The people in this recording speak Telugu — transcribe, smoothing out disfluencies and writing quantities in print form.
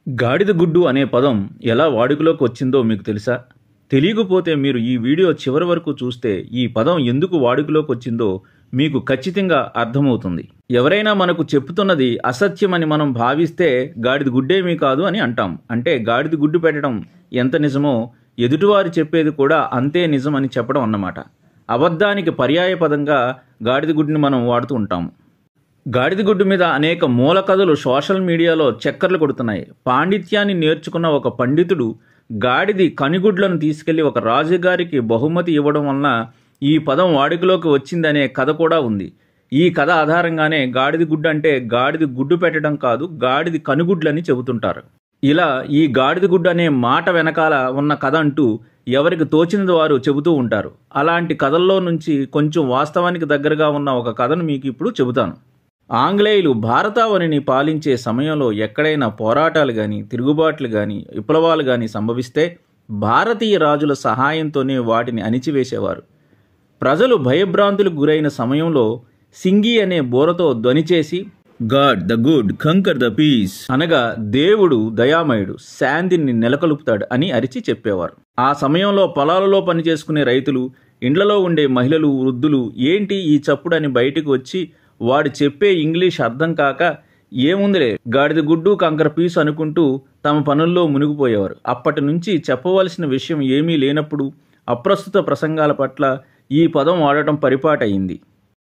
గాడిద గుడ్డు అనే పదం ఎలా వాడుకలోకి వచ్చిందో మీకు తెలుసా? తెలియకపోతే మీరు ఈ వీడియో చివరి వరకు చూస్తే ఈ పదం ఎందుకు వాడుకలోకి వచ్చిందో మీకు ఖచ్చితంగా అర్థమవుతుంది. ఎవరైనా మనకు చెప్తున్నది అసత్యమని మనం భావిస్తే గాడిద గుడ్డేమీ కాదు అని అంటాం. అంటే గాడిద గుడ్డు పెట్టడం ఎంత నిజమో ఎదుటివారు చెప్పేది కూడా అంతే నిజమని చెప్పడం అన్నమాట. అబద్ధానికి పర్యాయ పదంగా గాడిద గుడ్డుని మనం వాడుతూ ఉంటాము. గాడిద గుడ్డు మీద అనేక మూల కథలు సోషల్ మీడియాలో చక్కర్లు కొడుతున్నాయి. పాండిత్యాన్ని నేర్చుకున్న ఒక పండితుడు గాడిది కనిగుడ్లను తీసుకెళ్లి ఒక రాజుగారికి బహుమతి ఇవ్వడం వలన ఈ పదం వాడుకలోకి వచ్చిందనే కథ కూడా ఉంది. ఈ కథ ఆధారంగానే గాడిద గుడ్డు అంటే గాడిద గుడ్డు పెట్టడం కాదు, గాడిది కనుగుడ్లని చెబుతుంటారు. ఇలా ఈ గాడిద గుడ్డు అనే మాట వెనకాల ఉన్న కథ అంటూ ఎవరికి తోచినది వారు చెబుతూ ఉంటారు. అలాంటి కథల్లో నుంచి కొంచెం వాస్తవానికి దగ్గరగా ఉన్న ఒక కథను మీకు ఇప్పుడు చెబుతాను. ఆంగ్లేయులు భారతావనిని పాలించే సమయంలో ఎక్కడైనా పోరాటాలు కానీ, తిరుగుబాట్లు కానీ, విప్లవాలు కానీ సంభవిస్తే భారతీయ రాజుల సహాయంతోనే వాటిని అణిచివేసేవారు. ప్రజలు భయభ్రాంతులకు గురైన సమయంలో సింగి అనే బోరతో ధ్వని చేసి God the good conquer the peace అనగా దేవుడు దయామయుడు, శాంతిని నెలకొల్పుతాడు అని అరిచి చెప్పేవారు. ఆ సమయంలో పొలాలలో పనిచేసుకునే రైతులు, ఇండ్లలో ఉండే మహిళలు, వృద్ధులు ఏంటి ఈ చప్పుడని బయటికి వచ్చి వాడు చెప్పే ఇంగ్లీష్ అర్థం కాక ఏముందిలే గాడిద గుడ్డు కంకర పీసు అనుకుంటూ తమ పనుల్లో మునిగిపోయేవారు. అప్పటి నుంచి చెప్పవలసిన విషయం ఏమీ లేనప్పుడు అప్రస్తుత ప్రసంగాల పట్ల ఈ పదం వాడటం పరిపాటయింది.